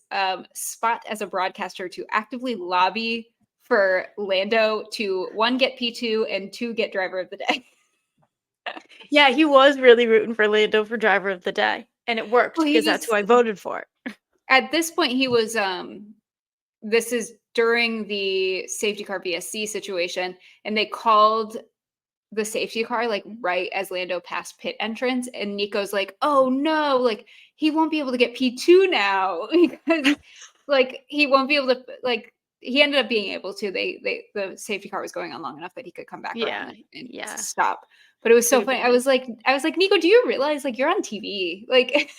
A: spot as a broadcaster to actively lobby for Lando to, 1, get P2 and 2, get driver of the day.
B: Yeah, he was really rooting for Lando for driver of the day, and it worked
A: Well, he
B: because that's
A: was
B: who I voted for.
A: at this point he was this is during the safety car VSC situation, and they called the safety car like right as Lando passed pit entrance, and Nico's like, "Oh no, like he won't be able to get P2 now because like he won't be able to like." He ended up being able to. The safety car was going on long enough that he could come back around
B: Yeah,
A: and
B: yeah.
A: stop. But it was
B: Took
A: so funny. I
B: advantage.
A: was like, Nico, do you realize like you're on TV? Like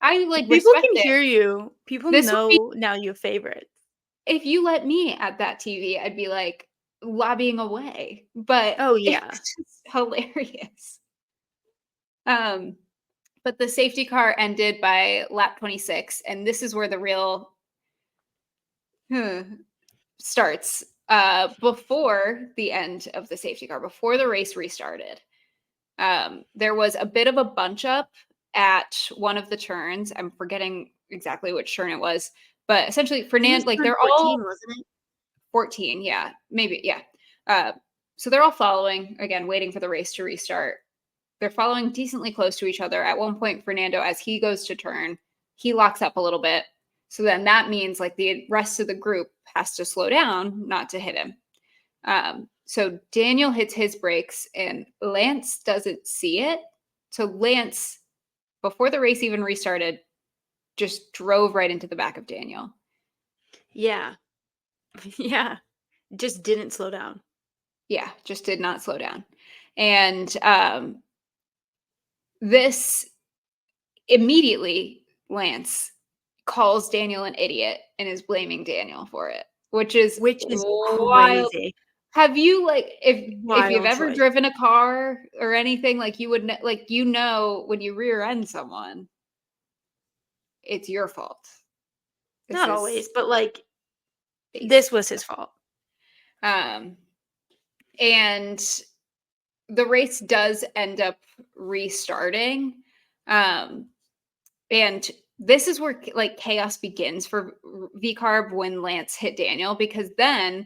A: I like
B: People
A: respect
B: can
A: it.
B: hear you. People
A: This would be,
B: know now you have favorites.
A: if you let me at that TV, I'd be like lobbying away. But
B: Oh,
A: it's
B: yeah.
A: just hilarious. Um, but the safety car ended by lap 26, and this is where the real starts. Before the end of the safety car, before the race restarted, there was a bit of a bunch up at one of the turns. I'm forgetting exactly which turn it was, but essentially,
B: I think it was
A: Fernand, like
B: turn
A: they're all
B: 14, wasn't it?
A: 14, yeah, maybe, yeah. So they're all following again, waiting for the race to restart. They're following decently close to each other. At one point, Fernando, as he goes to turn, he locks up a little bit. So then that means like the rest of the group has to slow down not to hit him. So Daniel hits his brakes and Lance doesn't see it. So Lance, before the race even restarted, just drove right into the back of Daniel.
B: Yeah. Yeah. Just didn't slow down.
A: Yeah, just did not slow down. And this immediately, Lance calls Daniel an idiot and is blaming Daniel for it, which is
B: Which is
A: wild.
B: crazy.
A: Have you like if you've
B: Wild
A: ever
B: choice.
A: driven a car or anything, like you would like when you rear end someone, it's your fault. This
B: Not
A: is
B: always, but, like, this
A: basic
B: was his
A: stuff.
B: fault.
A: And the race does end up restarting. And this is where like chaos begins for VCarb when Lance hit Daniel, because then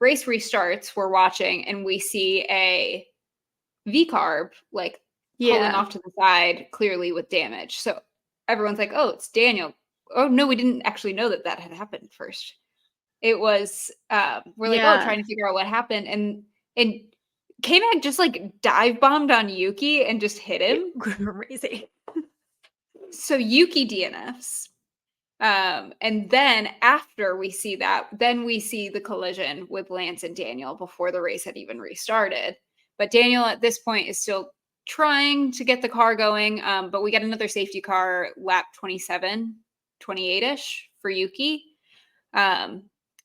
A: race restarts, we're watching and we see a VCarb like pulling
B: Yeah.
A: off to the side clearly with damage. So everyone's like, "Oh, it's Daniel." Oh no, we didn't actually know that had happened first. It was we're like, "Oh,
B: Yeah.
A: trying to figure out what happened." And K-Mag just like dive bombed on Yuki and just hit him.
B: Crazy.
A: So Yuki DNFs. And then after we see that, then we see the collision with Lance and Daniel before the race had even restarted. But Daniel at this point is still trying to get the car going. But we get another safety car lap 27, 28-ish for Yuki.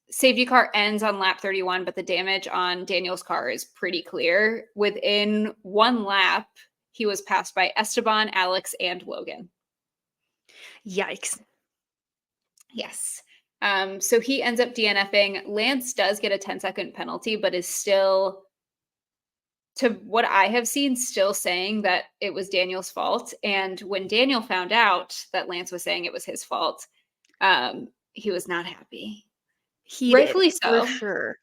A: Safety car ends on lap 31, but the damage on Daniel's car is pretty clear. Within one lap, he was passed by Esteban, Alex, and Logan.
B: Yikes.
A: Yes. So he ends up DNFing. Lance does get a 10-second penalty, but is still, to what I have seen, still saying that it was Daniel's fault. And when Daniel found out that Lance was saying it was his fault, he was not happy.
B: Heated,
A: Rightfully
B: for
A: so.
B: sure.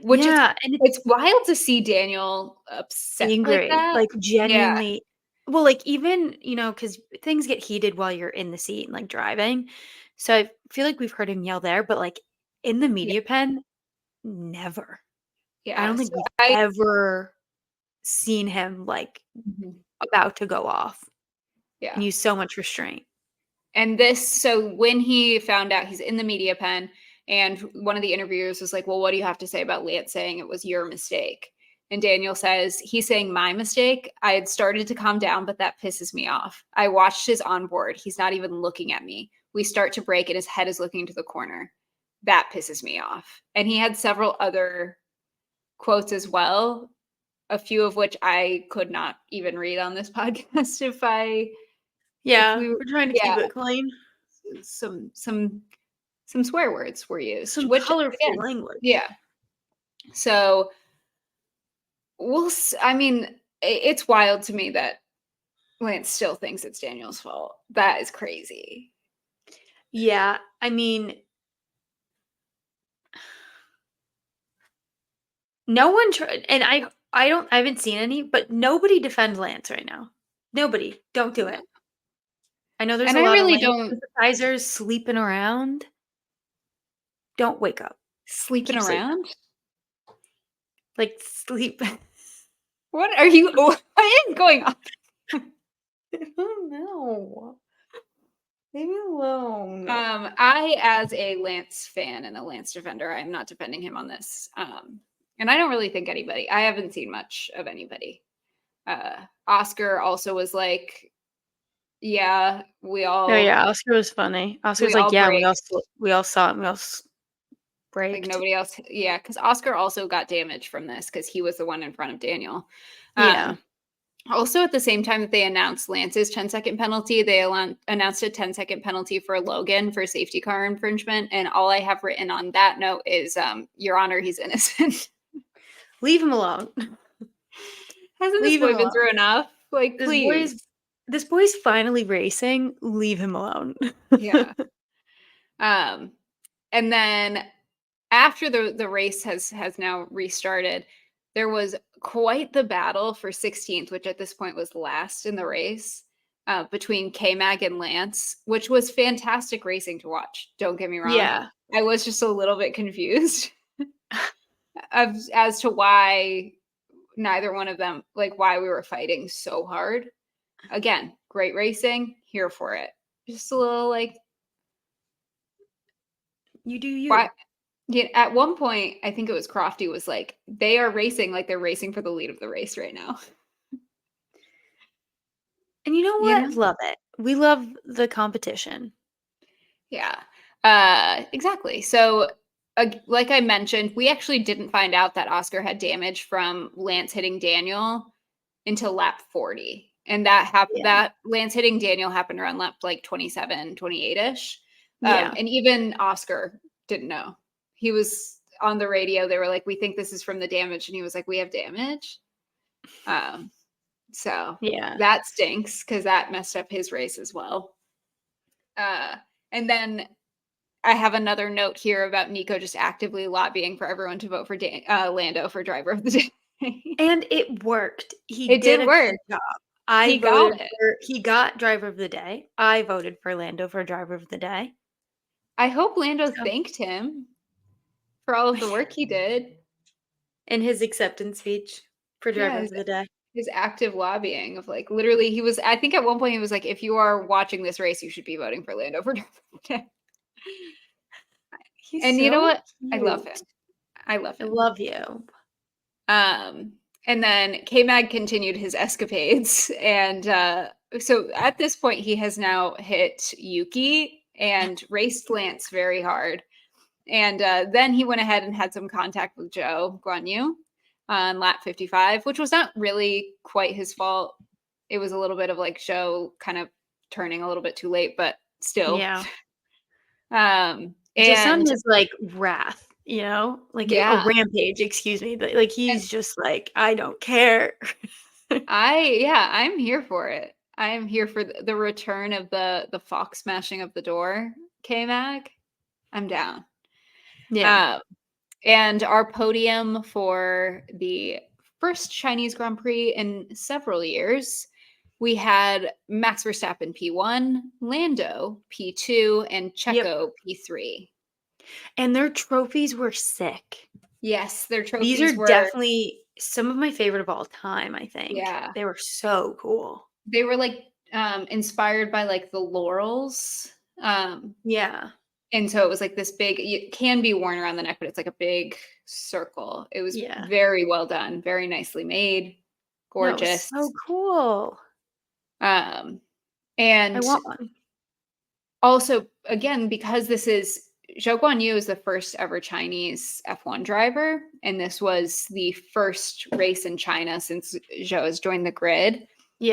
A: which is
B: Yeah, and
A: it's wild to see Daniel upset like
B: angry,
A: that.
B: like,
A: Yeah,
B: genuinely well, like, even, because things get heated while you're in the seat and, like, driving, so I feel like we've heard him yell there, but, like, in the
A: yeah,
B: media pen, never. I
A: yeah.
B: don't
A: So
B: think we've
A: I
B: ever seen him, like,
A: Mhm.
B: about to go off and
A: Yeah.
B: use so much restraint.
A: And this so when he found out he's in the media pen, and one of the interviewers was like, "Well, what do you have to say about Lance saying it was your mistake?" And Daniel says, "He's saying my mistake. I had started to calm down, but that pisses me off. I watched his onboard. He's not even looking at me. We start to break, and his head is looking to the corner. That pisses me off." And he had several other quotes as well, a few of which I could not even read on this podcast if
B: Yeah,
A: we
B: we're trying to
A: yeah,
B: keep it clean.
A: some swear words were used,
B: Some
A: which
B: colorful
A: again,
B: language.
A: yeah. So I mean, it's wild to me that Lance still thinks it's Daniel's fault. That is crazy.
B: Yeah, I mean, no one tried, and I haven't seen any, but nobody defend Lance right now. Nobody. Don't do
A: No.
B: it. I know there's
A: And
B: a
A: I
B: lot of
A: really
B: Lance
A: don't
B: sympathizers sleeping around. Don't wake up.
A: sleeping
B: Keep sleeping.
A: around.
B: Like, sleep.
A: What are you? What is going on?
B: I don't know. Leave me alone.
A: I, as a Lance fan and a Lance defender, I'm not defending him on this. And I don't really think anybody. I haven't seen much of anybody. Oscar also was like, "Yeah,
B: Oh, yeah, Oscar was funny. Oscar
A: we
B: was like,
A: all
B: "Yeah,
A: break."
B: we all saw it, we all
A: Like
B: braked."
A: nobody else, yeah, because Oscar also got damage from this because he was the one in front of Daniel.
B: Yeah.
A: Um, Also, at the same time that they announced Lance's 10-second penalty, they announced a 10-second penalty for Logan for safety car infringement. And all I have written on that note is, Your Honor, he's innocent.
B: Leave him alone.
A: Hasn't this
B: Leave him
A: boy been
B: alone.
A: through enough? Like,
B: This boy's
A: please.
B: this boy's finally racing. Leave him alone.
A: Yeah. Um, and then after the race has now restarted, there was quite the battle for 16th, which at this point was last in the race, between K-Mag and Lance, which was fantastic racing to watch. Don't get me wrong.
B: Yeah.
A: I was just a little bit confused as to why neither one of them, like why we were fighting so hard. Again, great racing, here for it. Just a little like
B: You do
A: why
B: you.
A: yeah, at one point, I think it was Crofty was like, they are racing like they're racing for the lead of the race right now.
B: And you know
A: You
B: what?
A: know?
B: Love it. We love the competition.
A: Yeah. Exactly. So, like I mentioned, we actually didn't find out that Oscar had damage from Lance hitting Daniel until lap 40. And
B: Yeah.
A: that Lance hitting Daniel happened around lap like 27, 28-ish.
B: Yeah.
A: And even Oscar didn't know. He was on the radio. They were like, "We think this is from the damage." And he was like, "We have damage." Um, so
B: Yeah.
A: that stinks because that messed up his race as well. And then I have another note here about Nico just actively lobbying for everyone to vote for Lando for driver of the day.
B: And it worked. He
A: It
B: did
A: did
B: a
A: work.
B: good job. I
A: He got
B: voted
A: it.
B: for he got driver of the day. I voted for Lando for driver of the day.
A: I hope Lando
B: So,
A: thanked him for all of the work he did.
B: in his acceptance speech for driver
A: Yeah,
B: of the day.
A: his active lobbying of like literally he was I think at one point he was like, if you are watching this race, you should be voting for Lando for driver of the day.
B: He's
A: And you know
B: so
A: what? I love him.
B: cute.
A: I love
B: I
A: him.
B: love you.
A: And then K-Mag continued his escapades. And so at this point, he has now hit Yuki and raced Lance very hard. And then he went ahead and had some contact with Joe Guan Yu on lap 55, which was not really quite his fault. It was a little bit of like Joe kind of turning a little bit too late, but still.
B: Yeah. Just on
A: And
B: his, like, wrath, like a
A: yeah,
B: rampage, excuse me, but, like, he's just like, "I don't care."
A: I'm here for it. I am here for the return of the fox smashing of the door, K-Mag. I'm down.
B: Yeah.
A: Uh, And our podium for the first Chinese Grand Prix in several years, we had Max Verstappen P1, Lando P2, and
B: Yep.
A: Checo P3.
B: And their trophies were sick.
A: Yes, their
B: These
A: trophies
B: are
A: were,
B: definitely some of my favorite of all time, I think.
A: yeah,
B: They were so cool.
A: they were like inspired by like the laurels.
B: Yeah.
A: And so it was like this big, it can be worn around the neck, but it's like a big circle. It was
B: Yeah.
A: very well done, very nicely made,
B: No, it was
A: gorgeous.
B: so cool.
A: Um,
B: I
A: and
B: want one.
A: also, again, because this is Zhou Guanyu is the first ever Chinese F1 driver, and this was the first race in China since Zhou has joined the grid.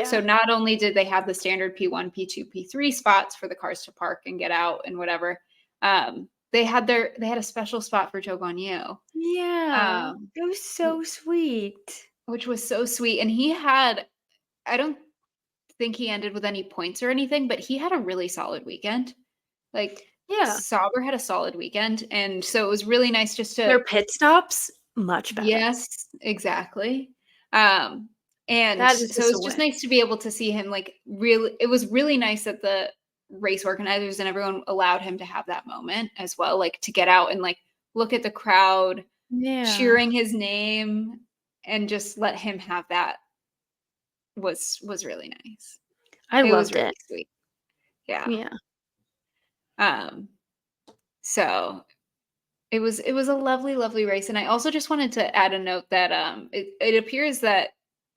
A: So
B: Yeah.
A: not only did they have the standard P1, P2, P3 spots for the cars to park and get out and whatever, they had a special spot for Zhou Guanyu,
B: Yeah.
A: um,
B: It was so sweet.
A: which was so sweet. And he had, I don't think he ended with any points or anything, but he had a really solid weekend. Like,
B: Yeah.
A: Sauber had a solid weekend, and so it was really nice just to.
B: Their pit stops, much better.
A: Yes, exactly. Um, and
B: That is
A: so it
B: just
A: was
B: a
A: just
B: win.
A: nice to be able to see him, like, really it was really nice that the race organizers and everyone allowed him to have that moment as well, like, to get out and, like, look at the crowd
B: Yeah.
A: cheering his name and just let him have that was really nice.
B: I
A: It was
B: loved
A: really
B: it.
A: sweet. Yeah.
B: Yeah.
A: Um, so it was a lovely, lovely race, and I also just wanted to add a note that, it appears that,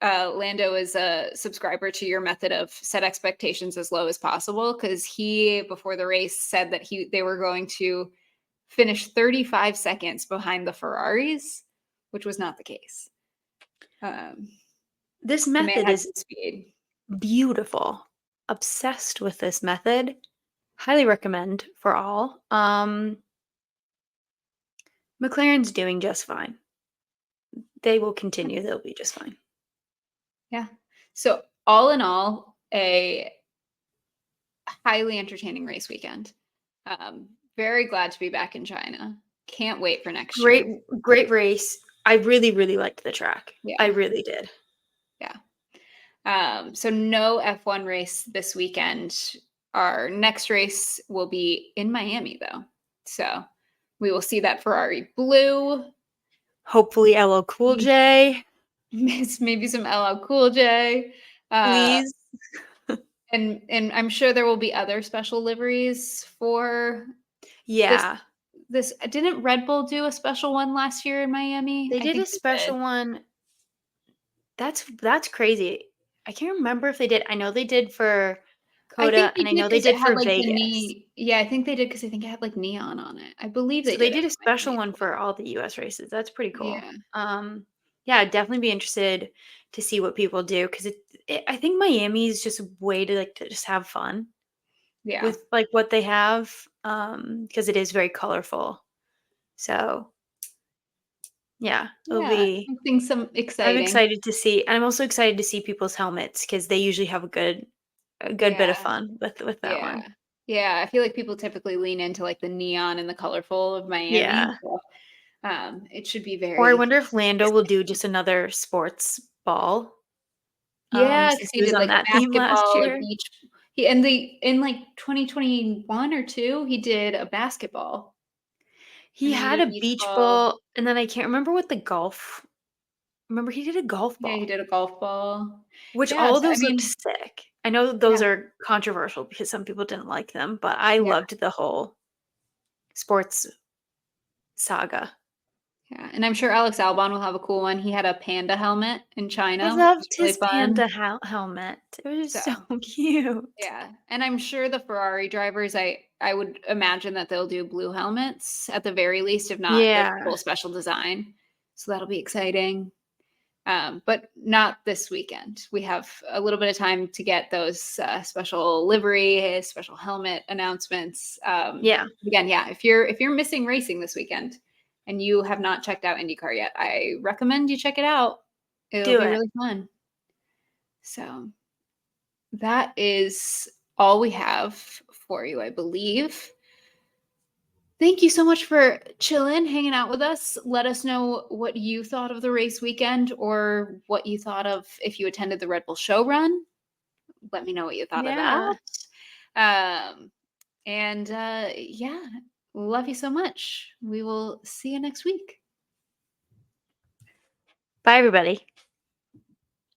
A: Lando is a subscriber to your method of set expectations as low as possible because he, before the race, said that they were going to finish 35 seconds behind the Ferraris, which was not the case. Um,
B: This
A: the man
B: method
A: had
B: is
A: good speed.
B: beautiful. Obsessed with this method. Highly recommend for all. McLaren's doing just fine. They will continue. They'll be just fine.
A: Yeah. So, all in all, a highly entertaining race weekend. Very glad to be back in China. Can't wait for next
B: Great,
A: year.
B: great race. I really, really liked the track. I
A: Yeah,
B: really did.
A: yeah. So no F1 race this weekend. Our next race will be in Miami, though. So we will see that Ferrari blue,
B: Hopefully, LL Cool J.
A: maybe some LL Cool J, uh,
B: Please.
A: and I'm sure there will be other special liveries for this.
B: Yeah.
A: This didn't Red Bull do a special one last year in Miami?
B: They
A: I
B: did
A: think
B: a
A: they did.
B: special one. That's crazy. I can't remember if they did. I know they did for
A: I think
B: Coda,
A: they
B: and I
A: did
B: know they
A: because it
B: did
A: had
B: for
A: like the
B: Vegas.
A: knee. Yeah, I think they did because I think it had like neon on it. I believe they
B: So they
A: did it
B: did a
A: for
B: special
A: Miami
B: one
A: as well.
B: for all the US races. That's pretty cool.
A: Yeah,
B: Yeah, I'd definitely be interested to see what people do because I think Miami is just a way to like to just have fun
A: yeah,
B: with like what they have because it is very colorful. So yeah, it'll
A: yeah.
B: be.
A: Something some
B: I'm
A: exciting.
B: excited to see. I'm also excited to see people's helmets because they usually have a good bit of
A: Yeah,
B: fun with that
A: yeah,
B: one.
A: yeah. I feel like people typically lean into like the neon and the colorful of Miami.
B: Yeah.
A: So, it should be
B: Or I
A: very
B: wonder if Lando will do
A: exciting.
B: just another sports ball,
A: Yeah, because
B: since
A: he
B: he was
A: did
B: on
A: like
B: that theme last
A: basketball, a
B: year.
A: beach. In like 2021 or two, he did a basketball,
B: He
A: and then he
B: had
A: did a
B: a
A: beach
B: beach
A: ball.
B: ball, and then I can't remember what the golf remember he did a golf
A: Yeah, he
B: ball,
A: did a golf ball.
B: which
A: Yeah,
B: all of
A: so I
B: those looked
A: mean,
B: sick. I know those
A: yeah,
B: are controversial because some people didn't like them, but I
A: yeah,
B: loved the whole sports saga.
A: yeah, and I'm sure Alex Albon will have a cool one. He had a panda helmet in
B: I
A: China, which was
B: loved
A: really
B: his
A: fun.
B: panda helmet. It was
A: So,
B: so cute.
A: yeah, and I'm sure the Ferrari drivers, I would imagine that they'll do blue helmets at the very least, if not like
B: Yeah.
A: full special design. So that'll be exciting. But not this weekend. We have a little bit of time to get those special livery, special helmet announcements.
B: Yeah.
A: Again, yeah, if you're missing racing this weekend and you have not checked out IndyCar yet, I recommend you check it out. It'll
B: Do
A: be
B: it.
A: really fun. So that is all we have for you, I believe. Thank you so much for chilling, hanging out with us. Let us know what you thought of the race weekend or what you thought of if you attended the Red Bull Showrun. Let me know what you thought of
B: Yeah.
A: that. And yeah, love you so much. We will see you next week.
B: Bye, everybody.